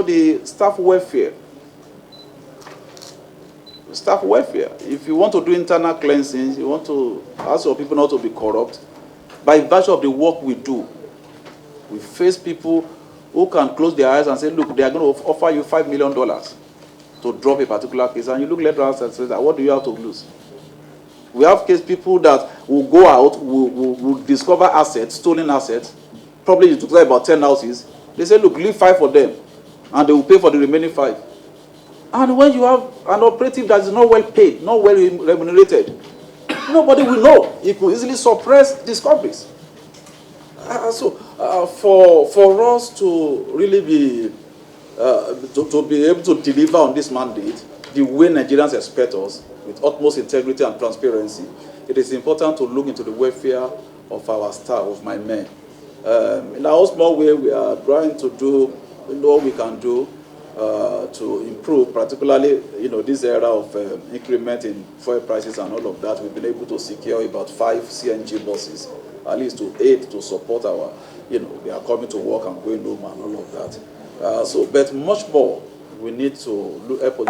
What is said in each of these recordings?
The staff welfare. Staff welfare. If you want to do internal cleansing, you want to ask your people not to be corrupt, by virtue of the work we do, we face people who can close their eyes and say, look, they are going to offer you $5 million to drop a particular case, and you look later and say, what do you have to lose? We have case people that will go out, will discover assets, stolen assets, probably you took about 10 houses. They say, look, leave 5 for them, and they will pay for the remaining 5. And when you have an operative that is not well paid, not well remunerated, nobody will know. It could easily suppress discoveries. For us to really be to be able to deliver on this mandate the way Nigerians expect us, with utmost integrity and transparency, it is important to look into the welfare of our staff, of my men. In our small way, we are trying to do what we can do to improve, particularly this era of increment in fuel prices and all of that. We've been able to secure about 5 CNG buses, at least to aid, to support our, they are coming to work and going home and all of that. But much more, we need to help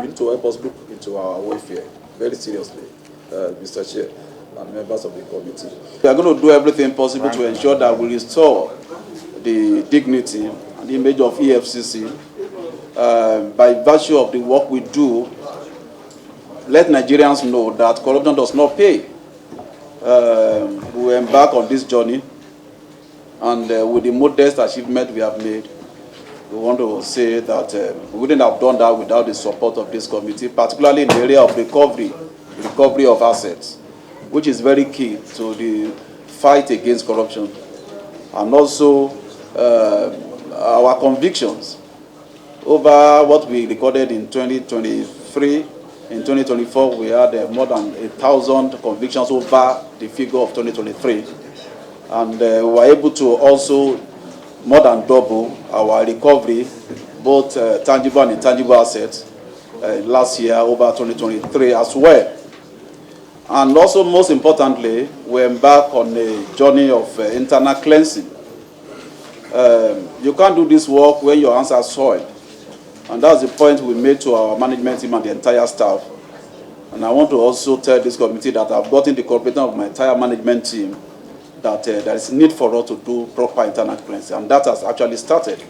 us look into our welfare very seriously, Mr. Chair and members of the committee. We are going to do everything possible to ensure that we restore the dignity and the image of EFCC. By virtue of the work we do, let Nigerians know that corruption does not pay. We embark on this journey, and with the modest achievement we have made, we want to say that we wouldn't have done that without the support of this committee, particularly in the area of recovery of assets, which is very key to the fight against corruption, and also our convictions over what we recorded in 2023. In 2024, we had more than 1,000 convictions over the figure of 2023. And we were able to also more than double our recovery, both tangible and intangible assets, last year over 2023 as well. And also, most importantly, we embark on a journey of internal cleansing. You can't do this work when your hands are soiled. And that's the point we made to our management team and the entire staff. And I want to also tell this committee that I've gotten the cooperation of my entire management team that there is need for us to do proper internal cleansing. And that has actually started.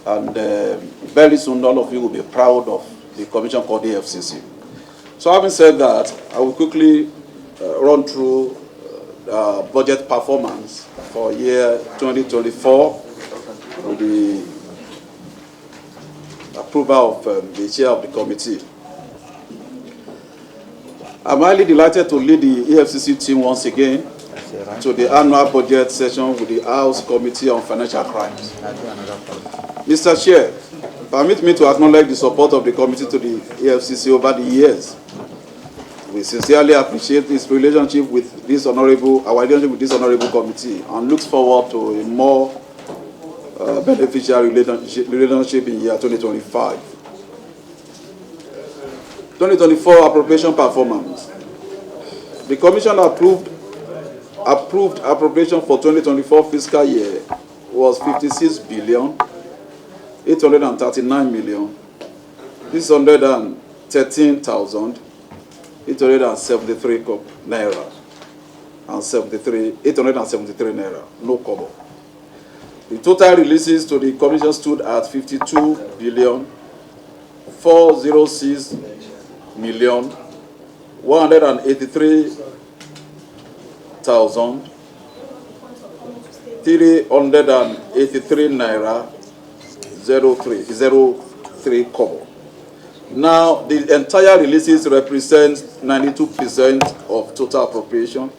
And very soon, all of you will be proud of the commission called the EFCC. So having said that, I will quickly run through budget performance for year 2024 with the approval of the chair of the committee. I'm highly delighted to lead the EFCC team once again to the annual budget session with the House Committee on Financial Crimes. Mr. Chair, permit me to acknowledge the support of the committee to the EFCC over the years. We sincerely appreciate this relationship with this honorable, our relationship with this honorable committee, and looks forward to a more beneficial relationship in year 2025. 2024 appropriation performance. The Commission approved appropriation for 2024 fiscal year was 56,813,613,873 naira and 873 naira, no kobo. The total releases to the Commission stood at 52,406,183,383 naira 03 kobo. Now, the entire releases represent 92% of total appropriation,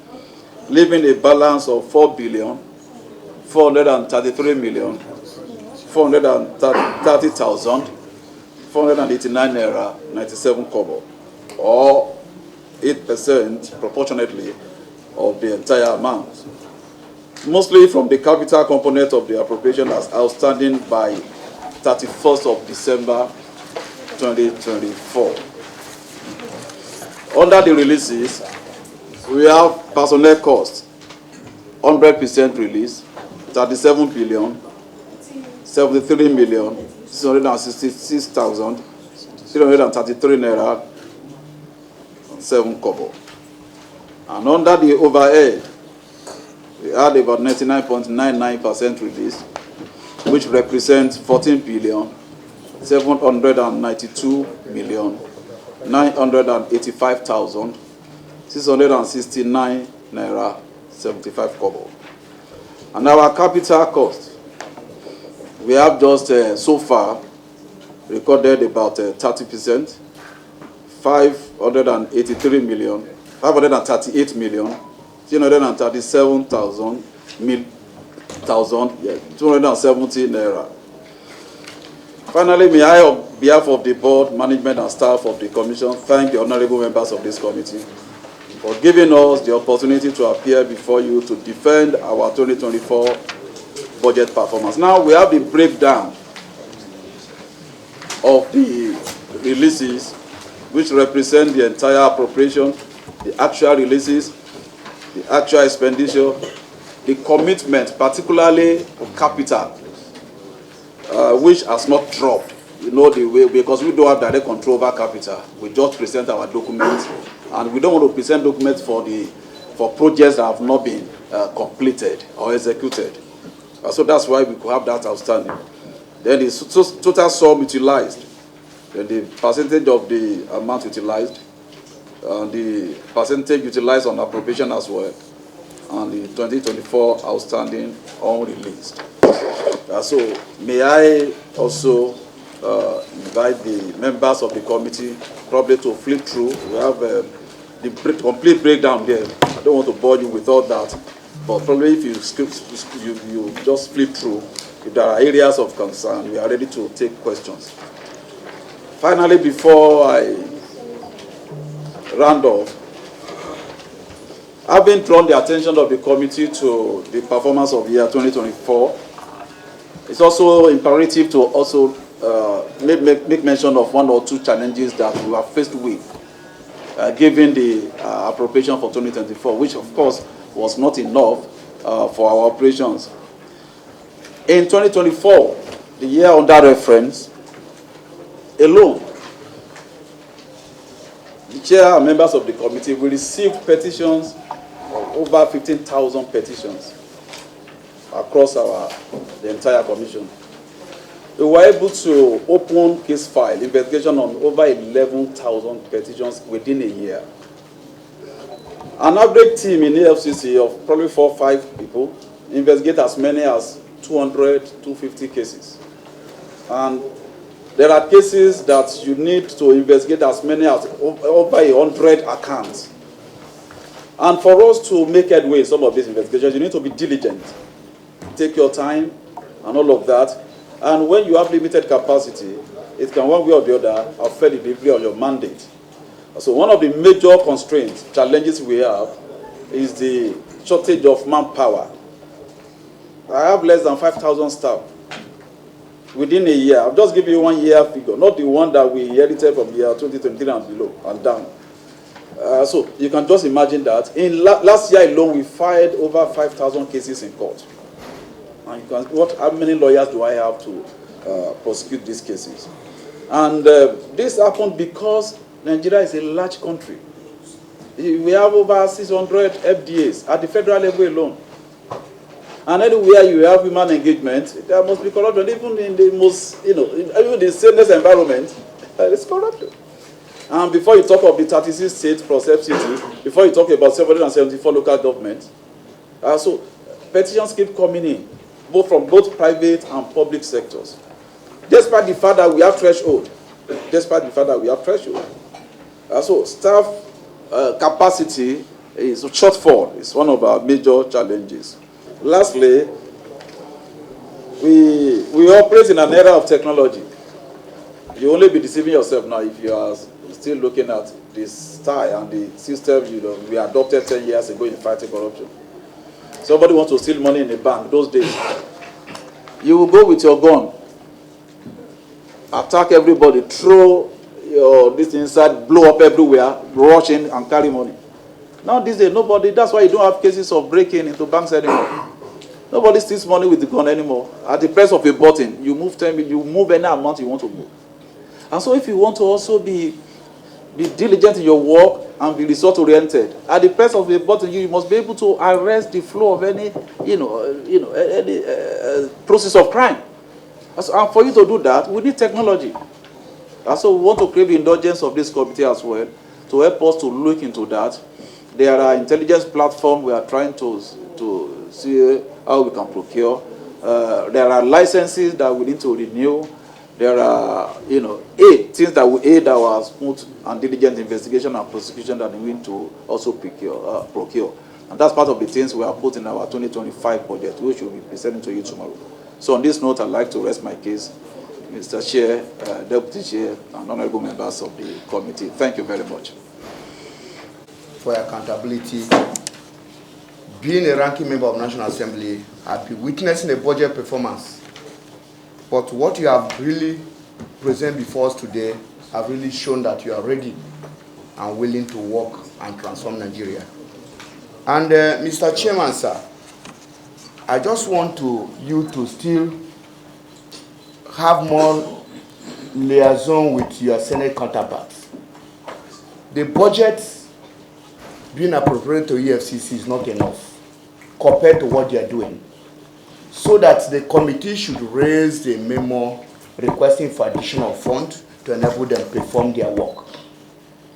leaving a balance of 4,433,430,489 naira 97 kobo, or 8% proportionately of the entire amount, mostly from the capital component of the appropriation as outstanding by 31st of December 2024. Under the releases, we have personnel costs, 100% release, 37 billion, 73 million, 666,333 naira 7 kobo. And under the overhead, we had about 99.99% release, which represents 14,792,985,669 naira 75 kobo. And our capital cost, we have just so far recorded about 30%, 538,337,270 naira. Finally, may I, on behalf of the board, management, and staff of the commission, thank the honorable members of this committee for giving us the opportunity to appear before you to defend our 2024 budget performance. Now we have the breakdown of the releases, which represent the entire appropriation, the actual releases, the actual expenditure, the commitment, particularly of capital, which has not dropped. You know the way, because we don't have direct control over capital. We just present our documents, and we don't want to present documents for projects that have not been completed or executed. So that's why we could have that outstanding. Then the total sum utilized, then the percentage of the amount utilized, and the percentage utilized on appropriation as well, and the 2024 outstanding unreleased. So may I also invite the members of the committee probably to flip through. We have the complete breakdown there. I don't want to bore you with all that, but probably if you just flip through, if there are areas of concern, we are ready to take questions. Finally, before I round off, having drawn the attention of the committee to the performance of the year 2024, it's also imperative to also make mention of one or two challenges that we are faced with, given the appropriation for 2024, which of course was not enough for our operations. In 2024, the year under reference, alone, the chair and members of the committee will receive petitions of over 15,000 petitions across the entire commission. We were able to open case file investigation on over 11,000 petitions within a year. An average team in EFCC of probably 4 or 5 people investigate as many as 200, 250 cases. And there are cases that you need to investigate as many as over 100 accounts. And for us to make headway in some of these investigations, you need to be diligent. Take your time and all of that. And when you have limited capacity, it can one way or the other affect the delivery of your mandate. So one of the major constraints, challenges we have, is the shortage of manpower. I have less than 5,000 staff within a year. I'll just give you 1 year figure, not the one that we inherited from the year 2023 and below and down. So you can just imagine that. In last year alone, we filed over 5,000 cases in court. And you can, how many lawyers do I have to prosecute these cases? And this happened because Nigeria is a large country. We have over 600 FDAs at the federal level alone. And anywhere you have human engagement, there must be corruption. Even in the most, even the safest environment, there is corruption. And before you talk of the 36 states plus FCT, before you talk about 774 local governments, so petitions keep coming in, from both private and public sectors. Despite the fact that we have threshold, so staff capacity is shortfall. It's one of our major challenges. Lastly, we operate in an era of technology. You only be deceiving yourself now if you are still looking at the style and the system we adopted 10 years ago in fighting corruption. Somebody wants to steal money in a bank those days. You will go with your gun, attack everybody, throw this inside, blow up everywhere, rush in and carry money. Now these days, nobody, that's why you don't have cases of breaking into banks anymore. Nobody steals money with the gun anymore. At the press of a button, you move 10 million, you move any amount you want to move. And so if you want to also be diligent in your work and be result-oriented, at the press of a button, you must be able to arrest the flow of any, any process of crime. And for you to do that, we need technology. And so we want to create the indulgence of this committee as well to help us to look into that. There are intelligence platforms we are trying to see how we can procure. There are licenses that we need to renew. There are, things that will aid our smooth and diligent investigation and prosecution that we need to also procure. And that's part of the things we have put in our 2025 budget, which we'll be presenting to you tomorrow. So on this note, I'd like to rest my case, Mr. Chair, Deputy Chair, and honorable members of the committee. Thank you very much. For accountability, being a ranking member of National Assembly, I've been witnessing a budget performance. But what you have really presented before us today have really shown that you are ready and willing to work and transform Nigeria. And Mr. Chairman, sir, I just want you to still have more liaison with your Senate counterparts. The budget being appropriated to EFCC is not enough compared to what they are doing. So that the committee should raise the memo requesting for additional funds to enable them to perform their work.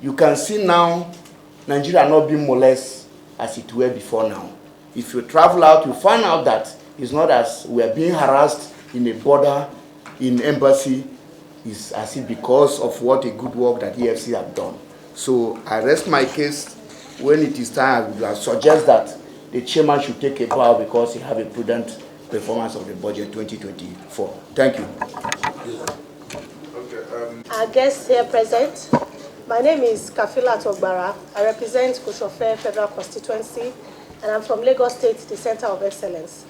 You can see now, Nigeria not being molested as it were before now. If you travel out, you find out that it's not as we are being harassed in a border, in embassy, it's as if because of what a good work that EFCC have done. So I rest my case. When it is time, I suggest that the chairman should take a bow because he have a prudent performance of the budget 2024. Thank you. Our guests here present. My name is Kafila Togbara. I represent Koshofe Federal Constituency, and I'm from Lagos State, the Center of Excellence.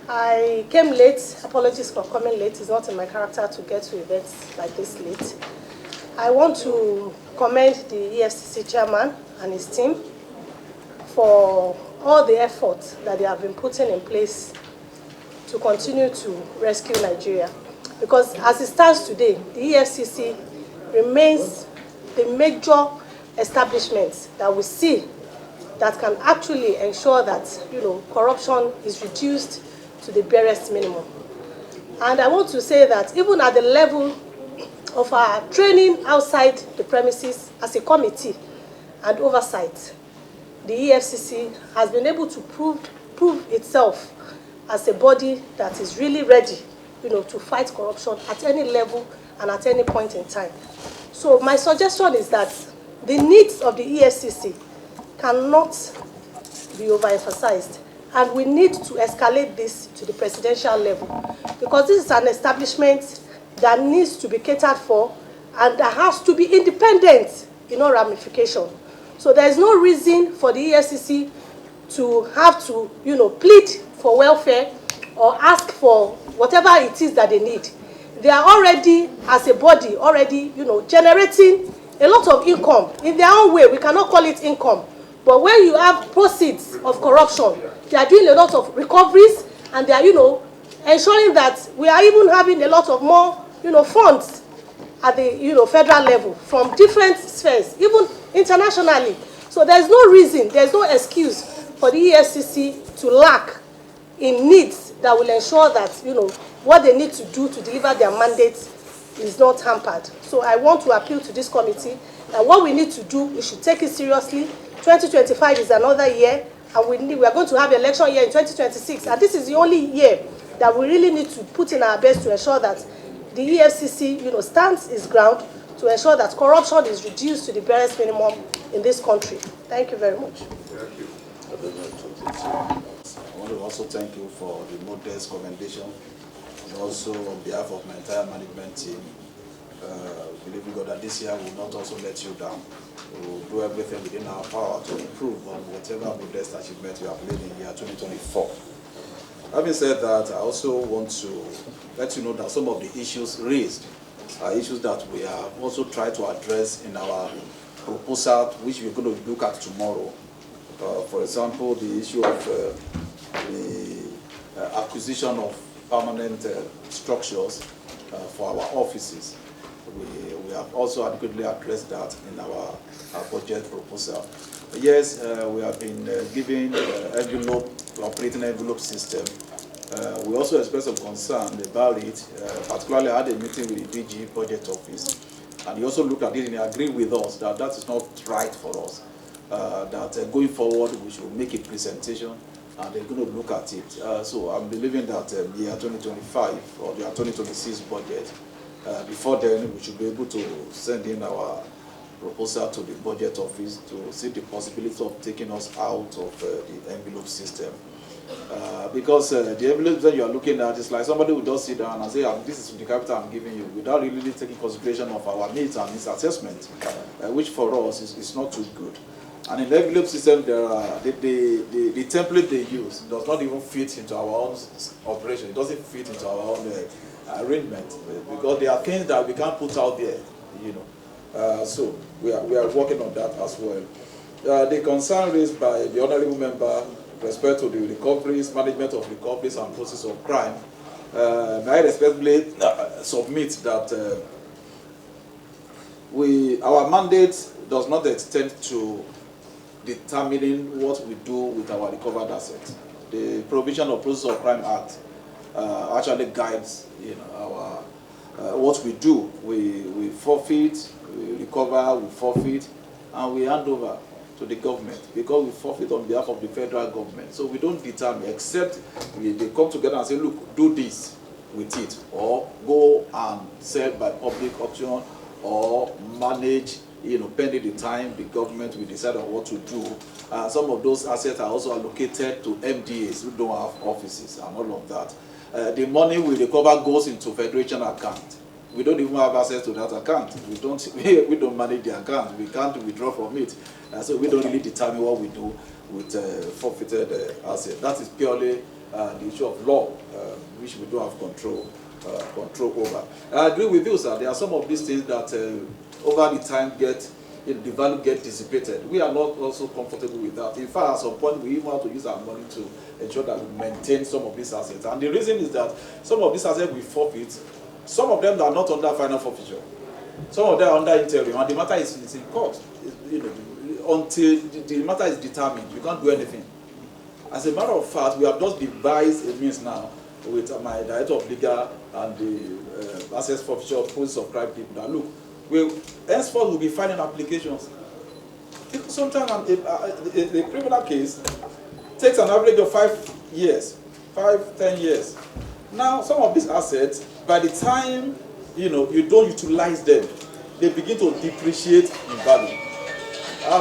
I came late. Apologies for coming late. It's not in my character to get to events like this late. I want to commend the EFCC chairman and his team for all the efforts that they have been putting in place to continue to rescue Nigeria. Because as it stands today, the EFCC remains the major establishment that we see that can actually ensure that corruption is reduced to the barest minimum. And I want to say that even at the level of our training outside the premises as a committee and oversight, the EFCC has been able to prove itself as a body that is really ready, to fight corruption at any level and at any point in time. So my suggestion is that the needs of the EFCC cannot be overemphasized, and we need to escalate this to the presidential level, because this is an establishment that needs to be catered for and that has to be independent in all ramification. So there is no reason for the EFCC to have to, plead for welfare or ask for whatever it is that they need. They are already, as a body, generating a lot of income in their own way. We cannot call it income, but when you have proceeds of corruption, they are doing a lot of recoveries, and they are, ensuring that we are even having a lot of more, funds at the, federal level from different spheres, even internationally. So there's no reason, there's no excuse for the EFCC to lack in needs that will ensure that, what they need to do to deliver their mandate is not hampered. So I want to appeal to this committee that what we need to do, we should take it seriously. 2025 is another year, and we are going to have election year in 2026, and this is the only year that we really need to put in our best to ensure that the EFCC, stands its ground to ensure that corruption is reduced to the barest minimum in this country. Thank you very much. Thank you. I want to also thank you for the modest commendation, and also on behalf of my entire management team, believing God that this year will not also let you down. We will do everything within our power to improve on whatever modest achievement you have made in the year 2024. Having said that, I also want to let you know that some of the issues raised are issues that we have also tried to address in our proposal, which we're going to look at tomorrow. For example, the issue of the acquisition of permanent structures for our offices. We have also adequately addressed that in our budget proposal. Yes, we have been giving operating envelope system. We also expressed some concern about it. Particularly, I had a meeting with the DG Budget Office, and he also looked at it and he agreed with us that that is not right for us. That going forward, we should make a presentation and they're going to look at it. So I'm believing that the year 2025 or the year 2026 budget, before then, we should be able to send in our proposal to the budget office to see the possibility of taking us out of the envelope system. Because the envelope that you are looking at is like somebody will just sit down and say, this is the capital I'm giving you, without really taking consideration of our needs and its assessment, which for us is not too good. And in the envelope system, there are, the template they use does not even fit into our own operation. It doesn't fit into our own arrangement, because there are things that we can't put out there, you know. So we are working on that as well. The concern raised by the honourable member with respect to the recoveries, management of recoveries and process of crime, may I respectfully submit that our mandate does not extend to determining what we do with our recovered assets. The Provision of Process of Crime Act actually guides, you know, our what we do. We forfeit, we recover, we forfeit, and we hand over to the government, because we forfeit on behalf of the federal government. So we don't determine, except they come together and say, look, do this with it, or go and sell by public auction, or manage, you know, pending the time the government will decide on what to do. Some of those assets are also allocated to MDAs who don't have offices and all of that. The money we recover goes into federation account. We don't even have access to that account. We don't manage the account. We can't withdraw from it. So we don't really determine what we do with forfeited assets. That is purely the issue of law, which we don't have control over. I agree with you, sir. There are some of these things that over the time the value get dissipated. We are not also comfortable with that. In fact, at some point, we even have to use our money to ensure that we maintain some of these assets. And the reason is that some of these assets we forfeit, some of them are not under final forfeiture. Some of them are under interim, and the matter is in court. You know, until the matter is determined, you can't do anything. As a matter of fact, we have just devised a means now with my director of legal and the assets forfeiture process of crime people that look, henceforth we'll be filing applications. Because sometimes a criminal case takes an average of 5 years, 10 years. Now, some of these assets, by the time you don't utilize them, they begin to depreciate in value.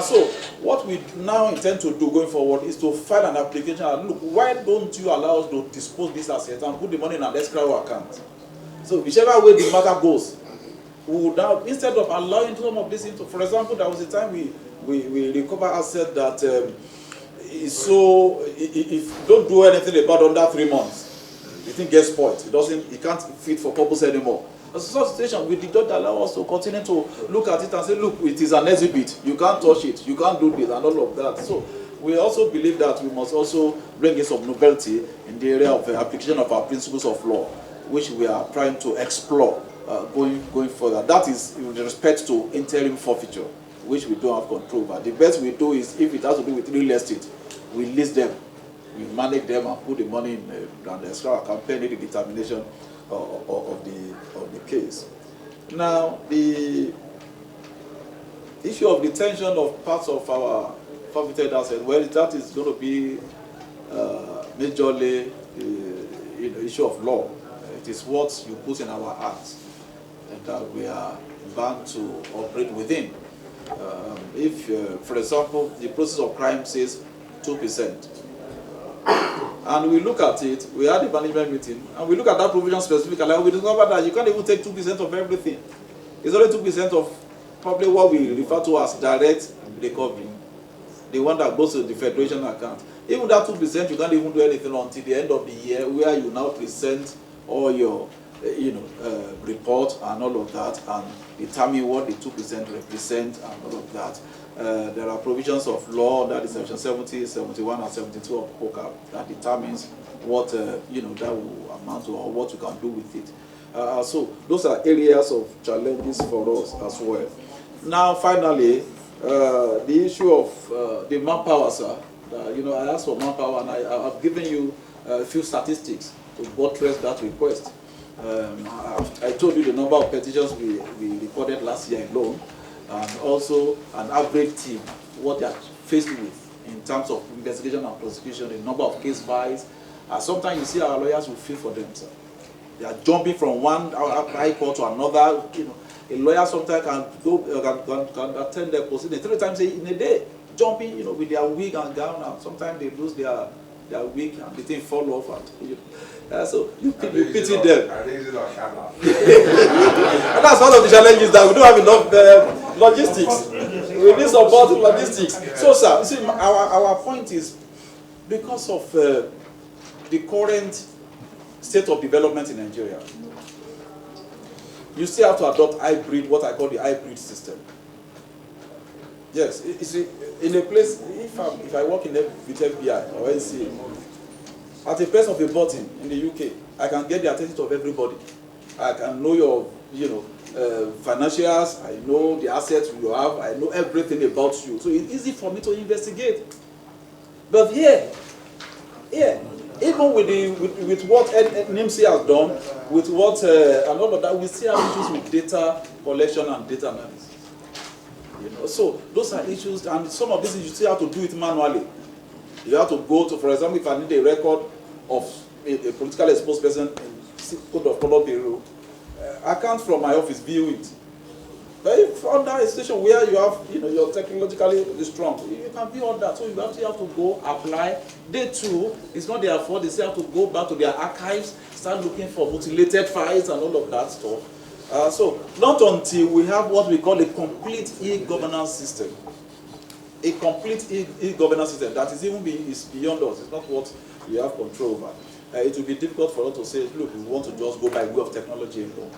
So what we now intend to do going forward is to file an application and look, why don't you allow us to dispose these assets and put the money in an escrow account? So whichever way the matter goes, we would now, instead of allowing some of this into, for example, there was a time we recover assets that is so, if you don't do anything about under 3 months, the thing gets spoiled. It can't fit for purpose anymore. As a situation, we did not allow us to continue to look at it and say, look, it is an exhibit. You can't touch it. You can't do this and all of that. So we also believe that we must also bring in some novelty in the area of application of our principles of law, which we are trying to explore going further. That is with respect to interim forfeiture, which we don't have control over. The best we do is, if it has to do with real estate, we list them, we manage them and put the money in the escrow account pending the determination of the case. Now, the issue of detention of parts of our forfeited assets, well, that is going to be majorly the issue of law. It is what you put in our acts that we are bound to operate within. If, for example, the process of crime says 2%, and we look at it, we had a management meeting, and we look at that provision specifically, and we discover that you can't even take 2% of everything. It's only 2% of probably what we refer to as direct recovery, the one that goes to the federation account. Even that 2%, you can't even do anything until the end of the year, where you now present all your report and all of that, and determine what the 2% represent and all of that. There are provisions of law, that is section 70, 71, and 72 of POCA that determines what that will amount to or what you can do with it. So those are areas of challenges for us as well. Now, finally, the issue of the manpower, sir. I asked for manpower, and I have given you a few statistics to buttress that request. I told you the number of petitions we recorded last year alone, and also an average team, what they are faced with in terms of investigation and prosecution, the number of case files. Sometimes you see our lawyers will feel for them, sir. They are jumping from one high court to another. A lawyer sometimes can go can attend their proceedings 3 times in a day, jumping, with their wig and gown, and sometimes they lose their wig and the thing fall off. And, so you pity them. And that's one of the challenges, that we don't have enough logistics. We need support in logistics. So, sir, you see, our point is, because of the current state of development in Nigeria, you still have to adopt hybrid, what I call the hybrid system. Yes, you see, in a place, if I work with FBI or NCA, at the press of a button in the UK, I can get the attention of everybody. I can know your, financials. I know the assets you have. I know everything about you. So it's easy for me to investigate. But here, even with what NIMC has done, with what and all of that, we still have issues with data collection and data analysis. So those are issues, and some of these you still have to do it manually. You have to go to, for example, if I need a record of a politically exposed person in Code of Conduct Bureau, I can't from my office view it. But if under a situation where you have, you're technologically strong, you can view all that. So you actually have to go apply. They too, it's not their fault. They still have to go back to their archives, start looking for mutilated files and all of that stuff. So not until we have what we call a complete e-governance system. A complete e-governance system that is beyond us. It's not what we have control over. It will be difficult for us to say, look, we want to just go by way of technology alone.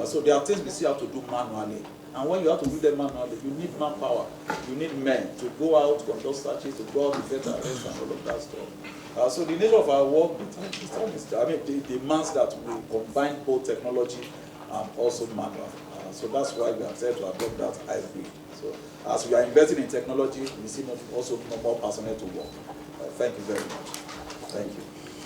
So there are things we still have to do manually. And when you have to do them manually, you need manpower. You need men to go out, conduct searches, to go out, effect arrests, and all of that stuff. So the nature of our work, demands that we combine both technology and also manual. So that's why we have said to adopt that hybrid. So as we are investing in technology, we see also more personnel to work. Thank you very much. Thank you.